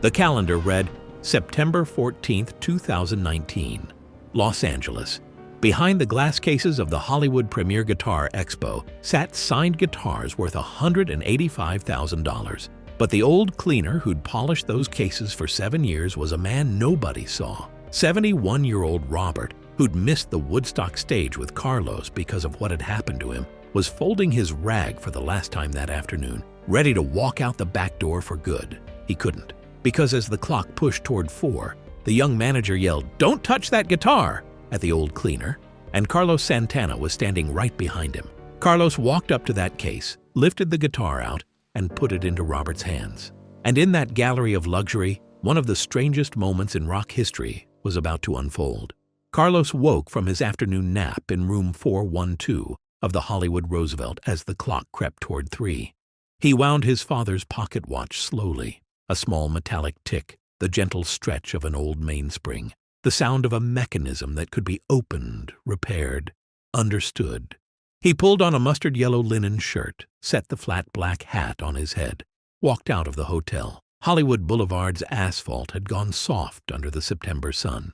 The calendar read September 14, 2019, Los Angeles. Behind the glass cases of the Hollywood Premier Guitar Expo sat signed guitars worth $185,000. But the old cleaner who'd polished those cases for 7 years was a man nobody saw. 71-year-old Robert, who'd missed the Woodstock stage with Carlos because of what had happened to him, was folding his rag for the last time that afternoon, ready to walk out the back door for good. He couldn't, because as the clock pushed toward 4, the young manager yelled, "Don't touch that guitar!" at the old cleaner, and Carlos Santana was standing right behind him. Carlos walked up to that case, lifted the guitar out, and put it into Robert's hands. And in that gallery of luxury, one of the strangest moments in rock history was about to unfold. Carlos woke from his afternoon nap in room 412 of the Hollywood Roosevelt as the clock crept toward 3. He wound his father's pocket watch slowly, a small metallic tick, the gentle stretch of an old mainspring, the sound of a mechanism that could be opened, repaired, understood. He pulled on a mustard yellow linen shirt, set the flat black hat on his head, walked out of the hotel. Hollywood Boulevard's asphalt had gone soft under the September sun.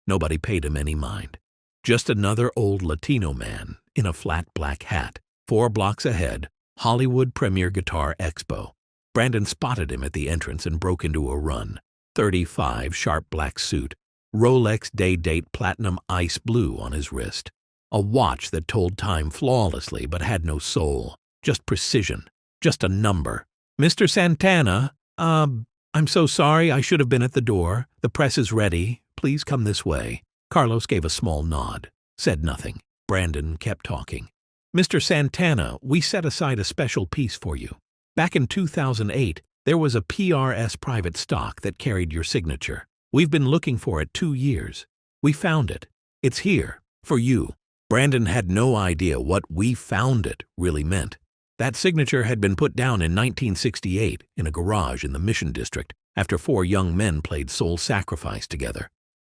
Nobody paid him any mind. Just another old Latino man in a flat black hat. 4 blocks ahead, Hollywood Premier Guitar Expo. Brandon spotted him at the entrance and broke into a run. 35, sharp black suit, Rolex day-date platinum ice blue on his wrist. A watch that told time flawlessly but had no soul, just precision, just a number. "Mr. Santana, I'm so sorry, I should have been at the door. The press is ready. Please come this way." Carlos gave a small nod, said nothing. Brandon kept talking. "Mr. Santana, we set aside a special piece for you. Back in 2008, there was a PRS private stock that carried your signature. We've been looking for it 2 years. We found it. It's here, for you." Brandon had no idea what "we found it" really meant. That signature had been put down in 1968 in a garage in the Mission District after 4 young men played Soul Sacrifice together.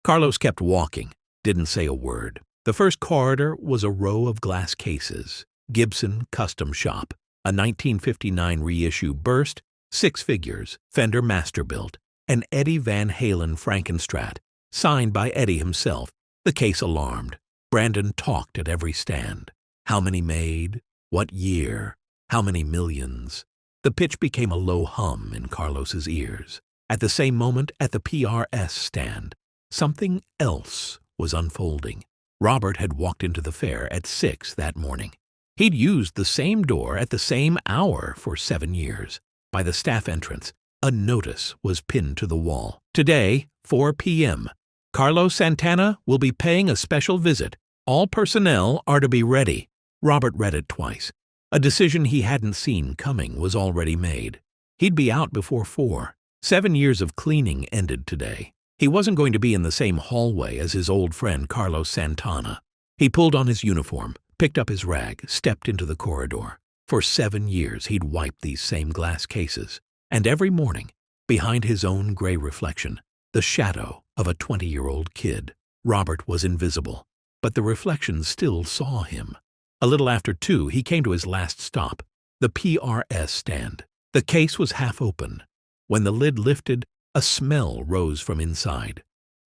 Carlos kept walking, didn't say a word. The first corridor was a row of glass cases. Gibson Custom Shop, a 1959 reissue burst, 6 figures, Fender Masterbuilt, an Eddie Van Halen Frankenstrat, signed by Eddie himself, the case alarmed. Brandon talked at every stand. How many made? What year? How many millions? The pitch became a low hum in Carlos's ears. At the same moment, at the PRS stand, something else was unfolding. Robert had walked into the fair at 6 that morning. He'd used the same door at the same hour for 7 years. By the staff entrance, a notice was pinned to the wall. "Today, 4 p.m., Carlos Santana will be paying a special visit. All personnel are to be ready." Robert read it twice. A decision he hadn't seen coming was already made. He'd be out before 4. 7 years of cleaning ended today. He wasn't going to be in the same hallway as his old friend Carlos Santana. He pulled on his uniform, picked up his rag, stepped into the corridor. For 7 years he'd wiped these same glass cases, and every morning, behind his own gray reflection, the shadow of a 20-year-old kid. Robert was invisible, but the reflection still saw him. A little after 2, he came to his last stop, the PRS stand. The case was half open. When the lid lifted, a smell rose from inside.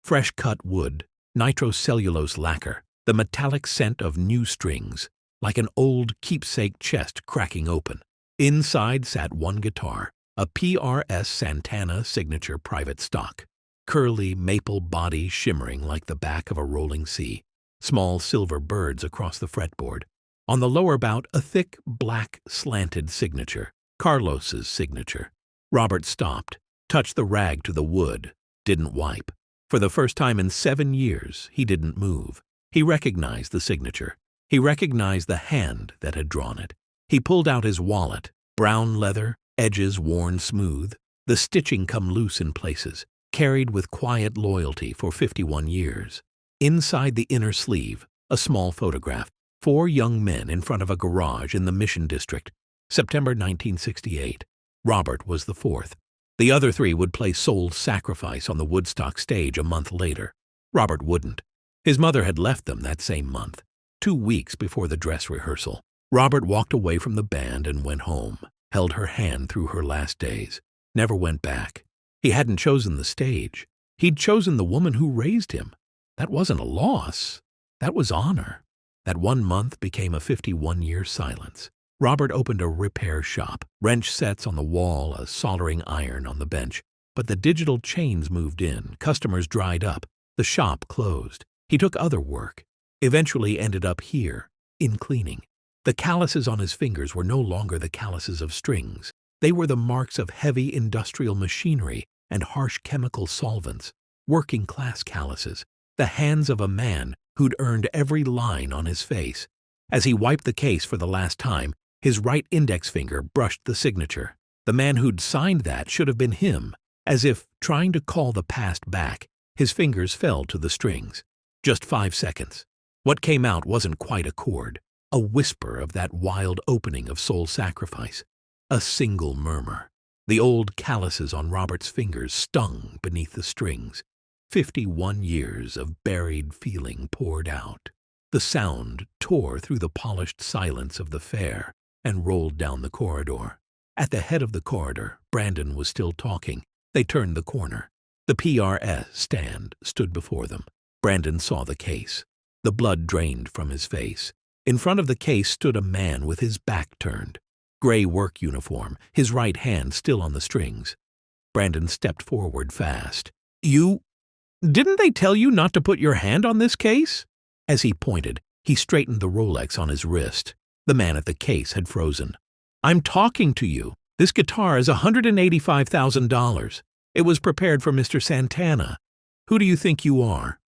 Fresh-cut wood, nitrocellulose lacquer, the metallic scent of new strings, like an old keepsake chest cracking open. Inside sat one guitar, a PRS Santana signature private stock. Curly maple body shimmering like the back of a rolling sea. Small silver birds across the fretboard. On the lower bout, a thick, black, slanted signature. Carlos's signature. Robert stopped, touched the rag to the wood, didn't wipe. For the first time in 7 years, he didn't move. He recognized the signature. He recognized the hand that had drawn it. He pulled out his wallet, brown leather, edges worn smooth, the stitching come loose in places, carried with quiet loyalty for 51 years. Inside the inner sleeve, a small photograph, 4 young men in front of a garage in the Mission District, September 1968. Robert was the 4th. The other 3 would play Soul Sacrifice on the Woodstock stage a month later. Robert wouldn't. His mother had left them that same month, 2 weeks before the dress rehearsal. Robert walked away from the band and went home, held her hand through her last days, never went back. He hadn't chosen the stage. He'd chosen the woman who raised him. That wasn't a loss. That was honor. That 1 month became a 51-year silence. Robert opened a repair shop, wrench sets on the wall, a soldering iron on the bench. But the digital chains moved in, customers dried up, the shop closed. He took other work, eventually ended up here, in cleaning. The calluses on his fingers were no longer the calluses of strings. They were the marks of heavy industrial machinery and harsh chemical solvents, working-class calluses, the hands of a man who'd earned every line on his face. As he wiped the case for the last time, his right index finger brushed the signature. The man who'd signed that should have been him. As if trying to call the past back, his fingers fell to the strings. Just 5 seconds. What came out wasn't quite a chord, a whisper of that wild opening of soul sacrifice. A single murmur. The old calluses on Robert's fingers stung beneath the strings. 51 years of buried feeling poured out. The sound tore through the polished silence of the fair and rolled down the corridor. At the head of the corridor, Brandon was still talking. They turned the corner. The PRS stand stood before them. Brandon saw the case. The blood drained from his face. In front of the case stood a man with his back turned. Gray work uniform, his right hand still on the strings. Brandon stepped forward fast. Didn't they tell you not to put your hand on this case? As he pointed, he straightened the Rolex on his wrist. The man at the case had frozen. I'm talking to you. This guitar is $185,000. It was prepared for Mr. Santana. Who do you think you are?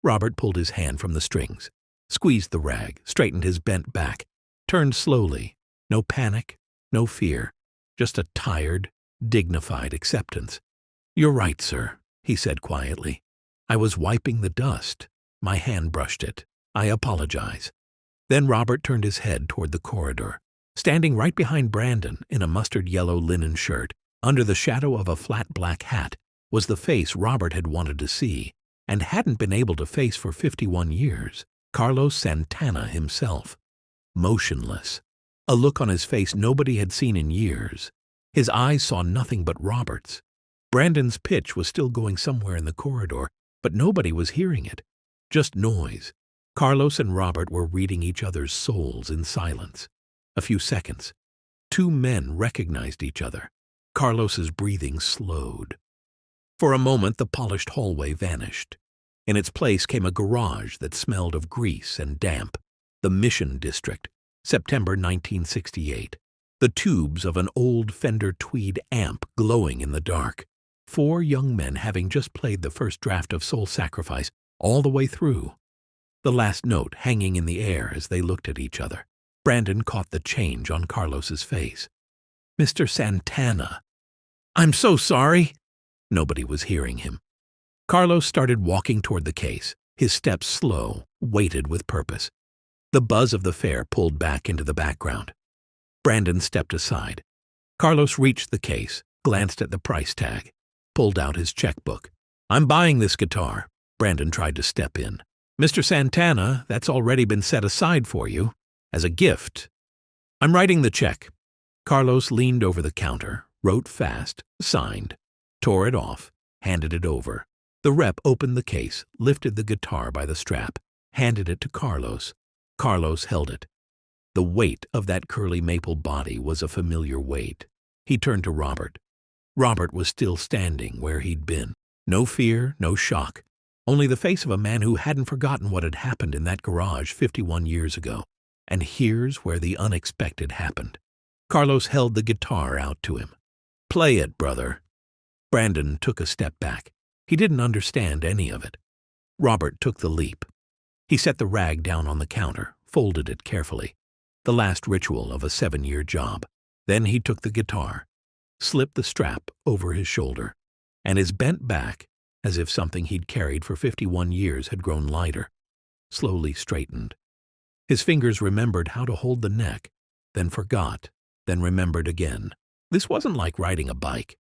Robert pulled his hand from the strings, squeezed the rag, straightened his bent back, turned slowly. No panic, no fear, just a tired, dignified acceptance. You're right, sir, he said quietly. I was wiping the dust. My hand brushed it. I apologize. Then Robert turned his head toward the corridor. Standing right behind Brandon in a mustard yellow linen shirt, under the shadow of a flat black hat, was the face Robert had wanted to see and hadn't been able to face for 51 years, Carlos Santana himself. Motionless. A look on his face nobody had seen in years. His eyes saw nothing but Robert's. Brandon's pitch was still going somewhere in the corridor, but nobody was hearing it. Just noise. Carlos and Robert were reading each other's souls in silence. A few seconds. 2 men recognized each other. Carlos's breathing slowed. For a moment the polished hallway vanished. In its place came a garage that smelled of grease and damp. The Mission District, September 1968. The tubes of an old Fender tweed amp glowing in the dark. 4 young men having just played the first draft of Soul Sacrifice all the way through. The last note hanging in the air as they looked at each other. Brandon caught the change on Carlos's face. Mr. Santana. I'm so sorry. Nobody was hearing him. Carlos started walking toward the case, his steps slow, weighted with purpose. The buzz of the fair pulled back into the background. Brandon stepped aside. Carlos reached the case, glanced at the price tag, pulled out his checkbook. I'm buying this guitar. Brandon tried to step in. Mr. Santana, that's already been set aside for you. As a gift. I'm writing the check. Carlos leaned over the counter, wrote fast, signed, tore it off, handed it over. The rep opened the case, lifted the guitar by the strap, handed it to Carlos. Carlos held it. The weight of that curly maple body was a familiar weight. He turned to Robert. Robert was still standing where he'd been. No fear, no shock. Only the face of a man who hadn't forgotten what had happened in that garage 51 years ago. And here's where the unexpected happened. Carlos held the guitar out to him. Play it, brother. Brandon took a step back. He didn't understand any of it. Robert took the leap. He set the rag down on the counter, folded it carefully. The last ritual of a 7-year job. Then he took the guitar, slipped the strap over his shoulder, and his bent back, as if something he'd carried for 51 years had grown lighter, slowly straightened. His fingers remembered how to hold the neck, then forgot, then remembered again. This wasn't like riding a bike.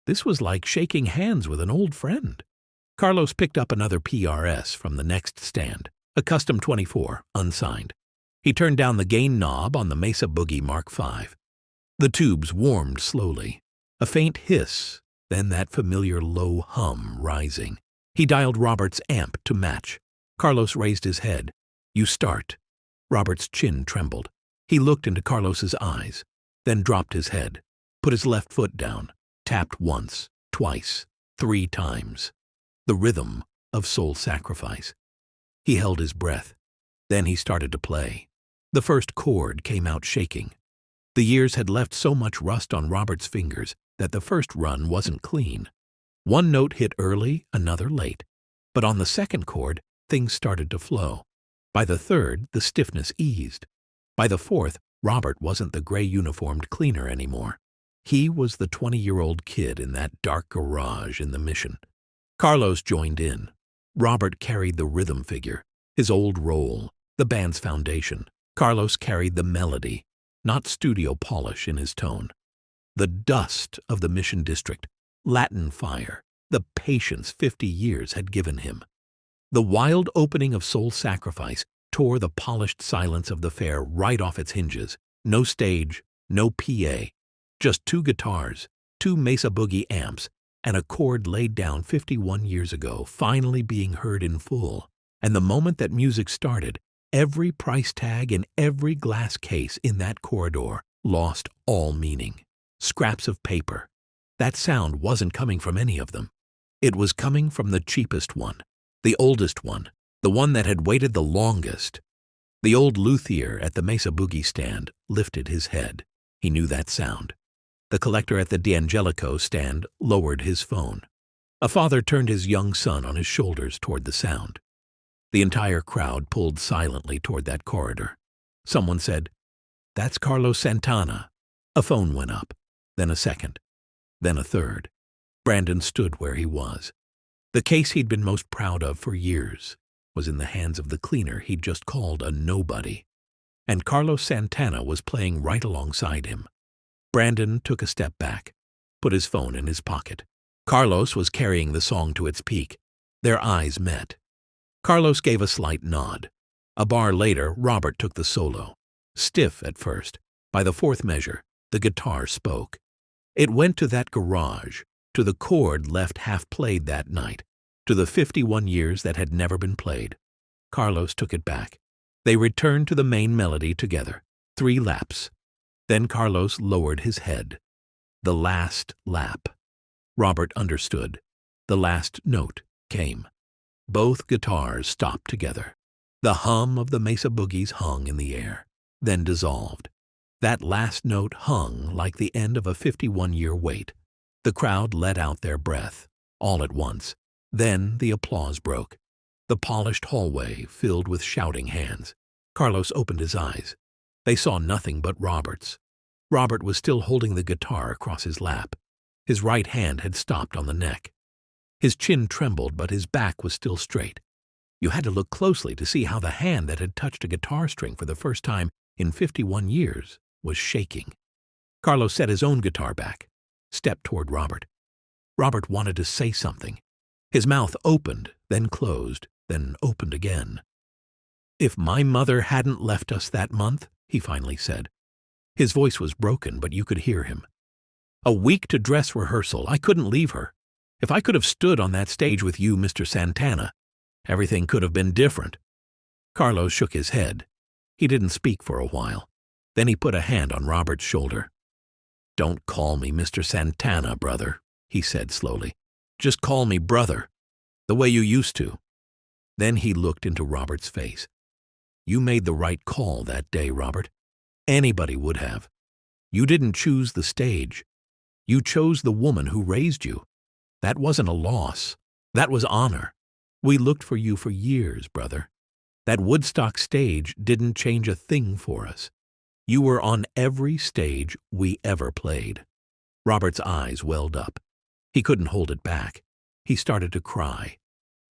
This was like shaking hands with an old friend. Carlos picked up another PRS from the next stand, a Custom 24, unsigned. He turned down the gain knob on the Mesa Boogie Mark V. The tubes warmed slowly. A faint hiss, Then that familiar low hum rising. He dialed Robert's amp to match. Carlos raised his head. "You start." Robert's chin trembled. He looked into Carlos's eyes, then dropped his head, put his left foot down, tapped once, twice, 3 times. The rhythm of soul sacrifice. He held his breath. Then he started to play. The first chord came out shaking. The years had left so much rust on Robert's fingers that the first run wasn't clean. One note hit early, another late. But on the second chord, things started to flow. By the third, the stiffness eased. By the fourth, Robert wasn't the gray-uniformed cleaner anymore. He was the 20-year-old kid in that dark garage in the Mission. Carlos joined in. Robert carried the rhythm figure, his old role, the band's foundation. Carlos carried the melody, not studio polish in his tone. The dust of the Mission District, Latin fire, the patience 50 years had given him. The wild opening of Soul Sacrifice tore the polished silence of the fair right off its hinges. No stage, no PA, just 2 guitars, 2 Mesa Boogie amps, and a chord laid down 51 years ago, finally being heard in full. And the moment that music started, every price tag in every glass case in that corridor lost all meaning. Scraps of paper. That sound wasn't coming from any of them. It was coming from the cheapest one, the oldest one, the one that had waited the longest. The old luthier at the Mesa Boogie stand lifted his head. He knew that sound. The collector at the D'Angelico stand lowered his phone. A father turned his young son on his shoulders toward the sound. The entire crowd pulled silently toward that corridor. Someone said, "That's Carlos Santana." A phone went up, then a second, then a third. Brandon stood where he was. The case he'd been most proud of for years was in the hands of the cleaner he'd just called a nobody. And Carlos Santana was playing right alongside him. Brandon took a step back, put his phone in his pocket. Carlos was carrying the song to its peak. Their eyes met. Carlos gave a slight nod. A bar later, Robert took the solo. Stiff at first. By the fourth measure, the guitar spoke. It went to that garage, to the chord left half-played that night, to the 51 years that had never been played. Carlos took it back. They returned to the main melody together. 3 laps. Then Carlos lowered his head. The last lap. Robert understood. The last note came. Both guitars stopped together. The hum of the Mesa Boogies hung in the air, then dissolved. That last note hung like the end of a 51-year wait. The crowd let out their breath, all at once. Then the applause broke. The polished hallway filled with shouting hands. Carlos opened his eyes. They saw nothing but Robert's. Robert was still holding the guitar across his lap. His right hand had stopped on the neck. His chin trembled, but his back was still straight. You had to look closely to see how the hand that had touched a guitar string for the first time in 51 years was shaking. Carlos set his own guitar back, stepped toward Robert. Robert wanted to say something. His mouth opened, then closed, then opened again. "If my mother hadn't left us that month," he finally said. His voice was broken, but you could hear him. "A week to dress rehearsal, I couldn't leave her. If I could have stood on that stage with you, Mr. Santana, everything could have been different." Carlos shook his head. He didn't speak for a while. Then he put a hand on Robert's shoulder. "Don't call me Mr. Santana, brother," he said slowly. "Just call me brother, the way you used to." Then he looked into Robert's face. "You made the right call that day, Robert. Anybody would have. You didn't choose the stage. You chose the woman who raised you. That wasn't a loss. That was honor. We looked for you for years, brother. That Woodstock stage didn't change a thing for us. You were on every stage we ever played." Robert's eyes welled up. He couldn't hold it back. He started to cry.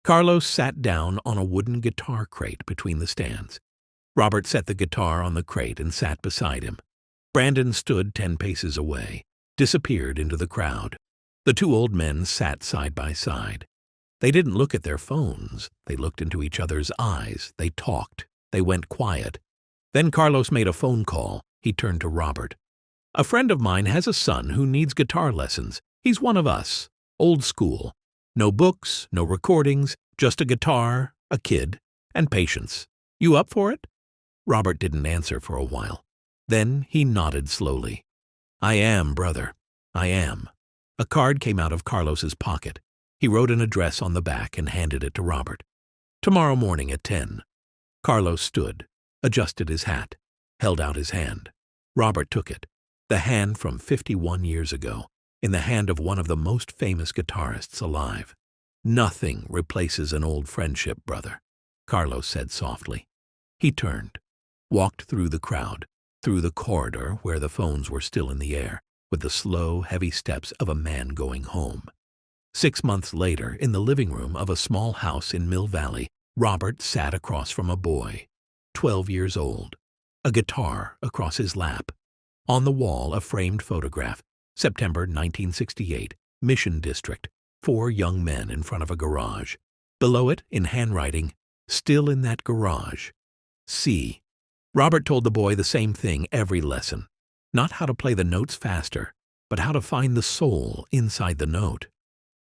Carlos sat down on a wooden guitar crate between the stands. Robert set the guitar on the crate and sat beside him. Brandon stood 10 paces away, disappeared into the crowd. The 2 old men sat side by side. They didn't look at their phones. They looked into each other's eyes. They talked. They went quiet. Then Carlos made a phone call. He turned to Robert. "A friend of mine has a son who needs guitar lessons. He's one of us, old school. No books, no recordings, just a guitar, a kid, and patience. You up for it?" Robert didn't answer for a while. Then he nodded slowly. "I am, brother. I am." A card came out of Carlos's pocket. He wrote an address on the back and handed it to Robert. "Tomorrow morning at 10. Carlos stood, adjusted his hat, held out his hand. Robert took it, the hand from 51 years ago, in the hand of one of the most famous guitarists alive. "Nothing replaces an old friendship, brother," Carlos said softly. He turned, walked through the crowd, through the corridor where the phones were still in the air, with the slow, heavy steps of a man going home. 6 months later, in the living room of a small house in Mill Valley, Robert sat across from a boy, 12 years old, a guitar across his lap. On the wall, a framed photograph, September 1968, Mission District, 4 young men in front of a garage. Below it, in handwriting, "Still in that garage. C." Robert told the boy the same thing every lesson. Not how to play the notes faster, but how to find the soul inside the note.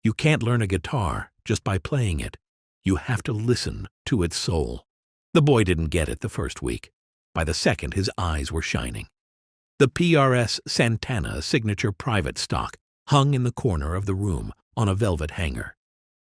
You can't learn a guitar just by playing it. You have to listen to its soul. The boy didn't get it the first week. By the second, his eyes were shining. The PRS Santana signature private stock hung in the corner of the room on a velvet hanger.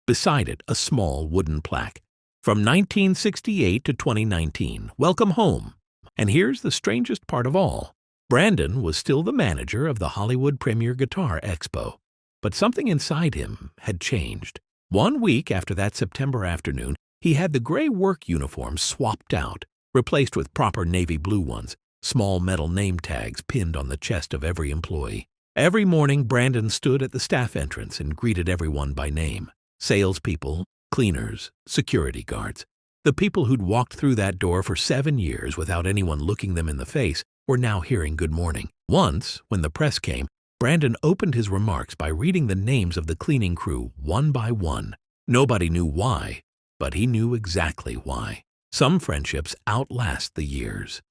Beside it, a small wooden plaque. "From 1968 to 2019, welcome home." And here's the strangest part of all. Brandon was still the manager of the Hollywood Premier Guitar Expo. But something inside him had changed. 1 week after that September afternoon, he had the gray work uniform swapped out, replaced with proper navy blue ones, small metal name tags pinned on the chest of every employee. Every morning, Brandon stood at the staff entrance and greeted everyone by name. Salespeople, cleaners, security guards. The people who'd walked through that door for 7 years without anyone looking them in the face were now hearing good morning. Once, when the press came, Brandon opened his remarks by reading the names of the cleaning crew one by one. Nobody knew why, but he knew exactly why. Some friendships outlast the years.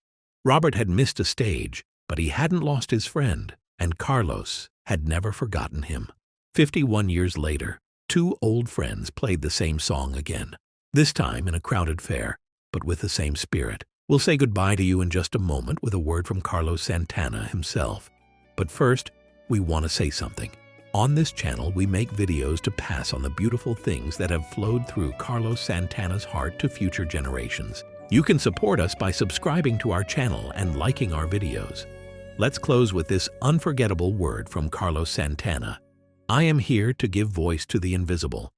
Robert had missed a stage, but he hadn't lost his friend, and Carlos had never forgotten him. 51 years later, 2 old friends played the same song again, this time in a crowded fair, but with the same spirit. We'll say goodbye to you in just a moment with a word from Carlos Santana himself. But first, we want to say something. On this channel, we make videos to pass on the beautiful things that have flowed through Carlos Santana's heart to future generations. You can support us by subscribing to our channel and liking our videos. Let's close with this unforgettable word from Carlos Santana. "I am here to give voice to the invisible,